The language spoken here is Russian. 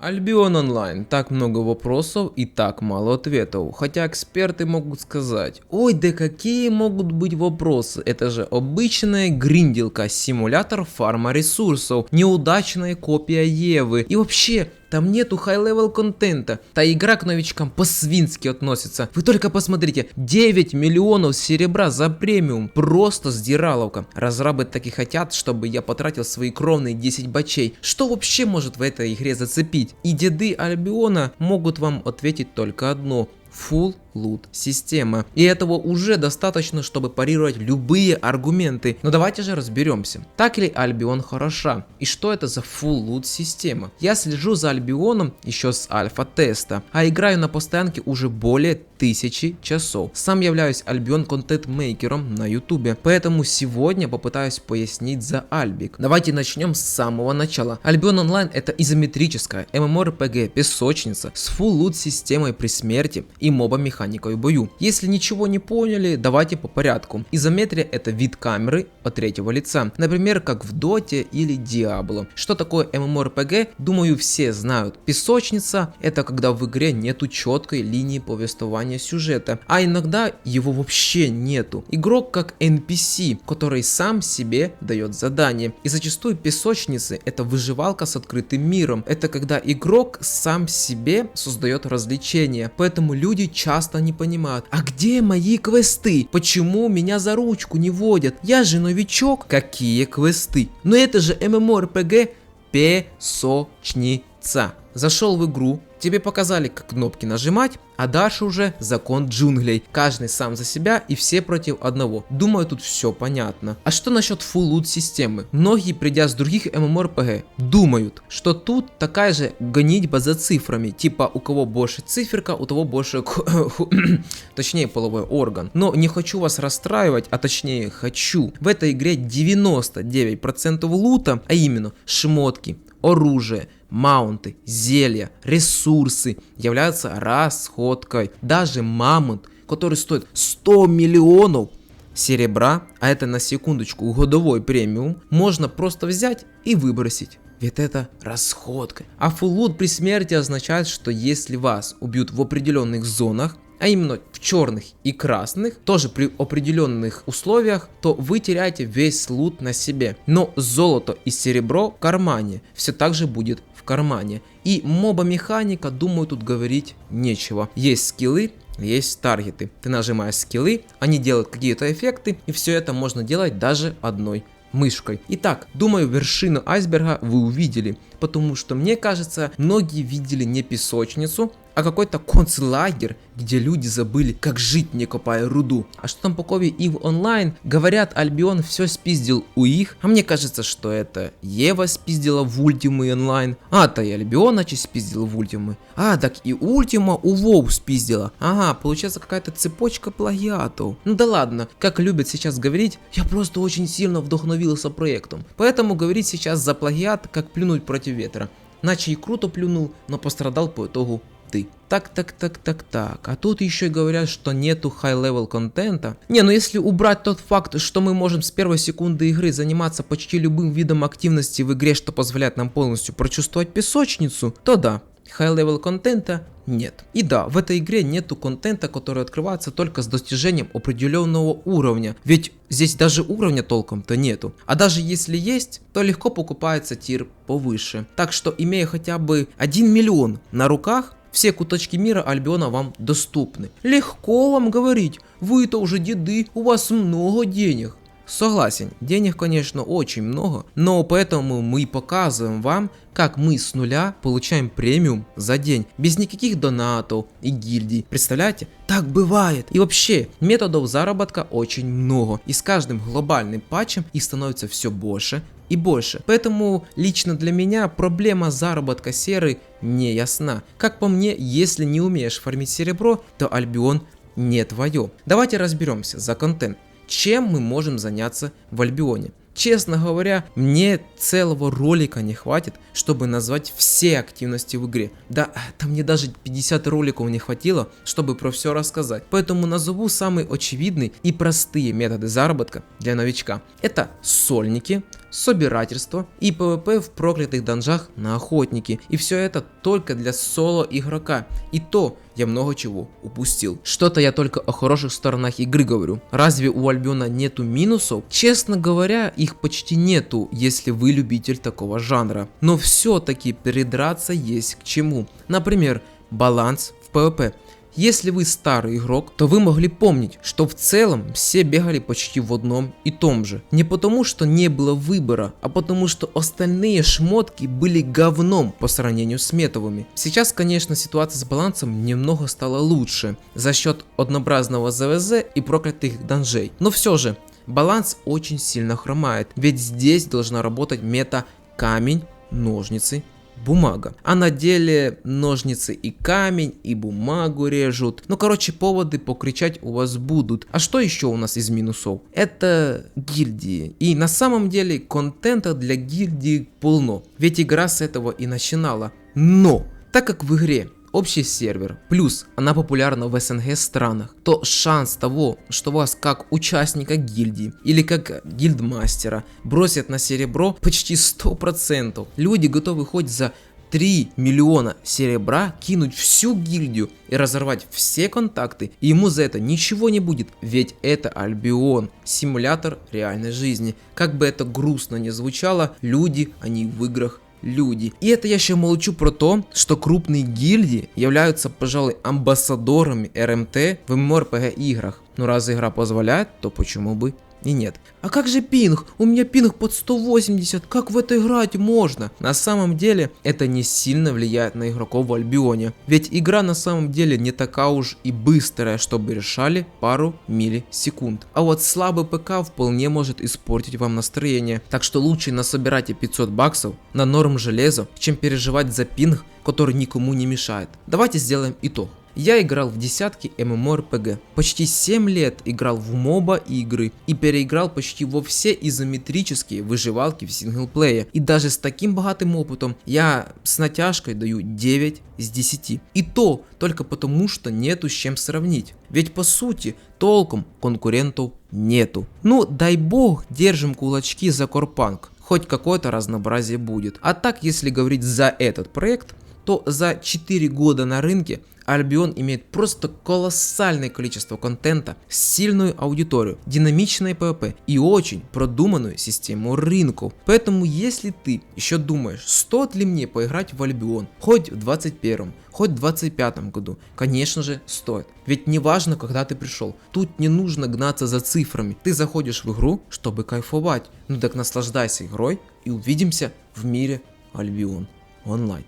Альбион онлайн. Так много вопросов и так мало ответов. Хотя эксперты могут сказать: ой, да какие могут быть вопросы? Это же обычная гринделка, симулятор фарма ресурсов, неудачная копия Евы. И вообще, там нету high-level контента. Та игра к новичкам по-свински относится. Вы только посмотрите, 9 миллионов серебра за премиум. Просто сдираловка. Разрабы таки хотят, чтобы я потратил свои кровные 10 бачей. Что вообще может в этой игре зацепить? И деды Альбиона могут вам ответить только одно: Full Loot система. И этого уже достаточно, чтобы парировать любые аргументы. Но давайте же разберемся, так ли Альбион хороша и что это за Full Loot система. Я слежу за Альбионом еще с альфа-теста, а играю на постоянке уже более 1000 часов. Сам являюсь Альбион контент-мейкером на ютубе, поэтому сегодня попытаюсь пояснить за Альбик. Давайте начнем с самого начала. Альбион онлайн — это изометрическая MMORPG песочница с Full Loot системой при смерти и моба-механикой в бою. Если ничего не поняли, давайте по порядку. Изометрия — это вид камеры от третьего лица, например, как в Доте или Диабло. Что такое MMORPG, думаю, все знают. Песочница — это когда в игре нету четкой линии повествования сюжета, а иногда его вообще нету. Игрок как NPC, который сам себе дает задание. И зачастую песочницы — это выживалка с открытым миром. Это когда игрок сам себе создает развлечения. Поэтому люди часто не понимают: а где мои квесты? Почему меня за ручку не водят? Я же новичок. Какие квесты? Но это же MMORPG песочница. Зашел в игру, тебе показали, как кнопки нажимать, а дальше уже закон джунглей. Каждый сам за себя и все против одного. Думаю, тут все понятно. А что насчет Full Loot системы? Многие, придя с других MMORPG, думают, что тут такая же гонитьба за цифрами. Типа, у кого больше циферка, у того больше точнее половой орган. Но не хочу вас расстраивать, а точнее хочу. В этой игре 99% лута, а именно шмотки, оружие, маунты, зелья, ресурсы являются расходкой. Даже мамонт, который стоит 100 миллионов серебра, а это на секундочку годовой премиум, можно просто взять и выбросить. Ведь это расходка. А Full Loot при смерти означает, что если вас убьют в определенных зонах, а именно в черных и красных, тоже при определенных условиях, то вы теряете весь лут на себе. Но золото и серебро в кармане все так же будет в кармане. И моба-механика, думаю, тут говорить нечего. Есть скиллы, есть таргеты. Ты нажимаешь скиллы, они делают какие-то эффекты, и все это можно делать даже одной мышкой. Итак, думаю, вершину айсберга вы увидели, потому что, мне кажется, многие видели не песочницу, а какой-то концлагерь, где люди забыли, как жить, не копая руду. А что там по Кове Ив онлайн? Говорят, Альбион все спиздил у их, а мне кажется, что это Ева спиздила в Ультимы онлайн, а-то и Альбион, значит, спиздил в Ультимы. А, так и Ультима у Воу спиздила. Ага, получается какая-то цепочка плагиатов. Ну да ладно, как любят сейчас говорить, я просто очень сильно вдохновился проектом. Поэтому говорить сейчас за плагиат, как плюнуть против ветра. Наче и круто плюнул, но пострадал по итогу ты. Так, а тут еще и говорят, что нету high-level контента. Не, ну если убрать тот факт, что мы можем с первой секунды игры заниматься почти любым видом активности в игре, что позволяет нам полностью прочувствовать песочницу, то да, high-level контента нет. И да, в этой игре нету контента, который открывается только с достижением определенного уровня. Ведь здесь даже уровня толком-то нету. А даже если есть, то легко покупается тир повыше. Так что, имея хотя бы 1 миллион на руках, все куточки мира Альбиона вам доступны. Легко вам говорить, вы-то уже деды, у вас много денег. Согласен, денег, конечно, очень много, но поэтому мы показываем вам, как мы с нуля получаем премиум за день, без никаких донатов и гильдий. Представляете? Так бывает. И вообще, методов заработка очень много, и с каждым глобальным патчем их становится все больше и больше. Поэтому лично для меня проблема заработка серы не ясна. Как по мне, если не умеешь фармить серебро, то Альбион не твое. Давайте разберемся за контент. Чем мы можем заняться в Альбионе? Честно говоря, мне целого ролика не хватит, чтобы назвать все активности в игре. Да, там мне даже 50 роликов не хватило, чтобы про все рассказать. Поэтому назову самые очевидные и простые методы заработка для новичка. Это сольники, собирательство и PvP в проклятых данжах на охотнике. И все это только для соло игрока. И то я много чего упустил. Что-то я только о хороших сторонах игры говорю. Разве у Альбиона нету минусов? Честно говоря, их почти нету, если вы любитель такого жанра. Но все-таки придраться есть к чему. Например, баланс в PvP. Если вы старый игрок, то вы могли помнить, что в целом все бегали почти в одном и том же. Не потому, что не было выбора, а потому, что остальные шмотки были говном по сравнению с метовыми. Сейчас, конечно, ситуация с балансом немного стала лучше за счет однообразного ЗВЗ и проклятых данжей. Но все же, баланс очень сильно хромает, ведь здесь должна работать мета камень, ножницы, бумага. А на деле ножницы и камень, и бумагу режут. Ну, короче, поводы покричать у вас будут. А что еще у нас из минусов? Это гильдии. И на самом деле контента для гильдии полно. Ведь игра с этого и начинала. Но, так как в игре общий сервер, плюс она популярна в СНГ странах, то шанс того, что вас как участника гильдии или как гильдмастера бросят на серебро, почти 100%. Люди готовы хоть за 3 миллиона серебра кинуть всю гильдию и разорвать все контакты, и ему за это ничего не будет, ведь это Альбион, симулятор реальной жизни. Как бы это грустно ни звучало, люди, они в играх люди. И это я еще молчу про то, что крупные гильдии являются, пожалуй, амбассадорами РМТ в MMORPG играх. Но раз игра позволяет, то почему бы и нет. А как же пинг? У меня пинг под 180, как в это играть можно? На самом деле это не сильно влияет на игроков в Альбионе, ведь игра на самом деле не такая уж и быстрая, чтобы решали пару миллисекунд. А вот слабый ПК вполне может испортить вам настроение, так что лучше насобирайте 500 баксов на норм железо, чем переживать за пинг, который никому не мешает. Давайте сделаем итог. Я играл в десятки MMORPG, почти 7 лет играл в моба игры и переиграл почти во все изометрические выживалки в синглплее. И даже с таким богатым опытом я с натяжкой даю 9 из 10. И то только потому, что нету с чем сравнить. Ведь по сути толком конкурентов нету. Ну дай бог, держим кулачки за Корпанк, хоть какое-то разнообразие будет. А так, если говорить за этот проект, то за 4 года на рынке Альбион имеет просто колоссальное количество контента, сильную аудиторию, динамичное PvP и очень продуманную систему рынков. Поэтому если ты еще думаешь, стоит ли мне поиграть в Альбион, хоть в 21, хоть в 25 году, конечно же стоит. Ведь не важно, когда ты пришел, тут не нужно гнаться за цифрами, ты заходишь в игру, чтобы кайфовать. Ну так наслаждайся игрой и увидимся в мире Альбион онлайн.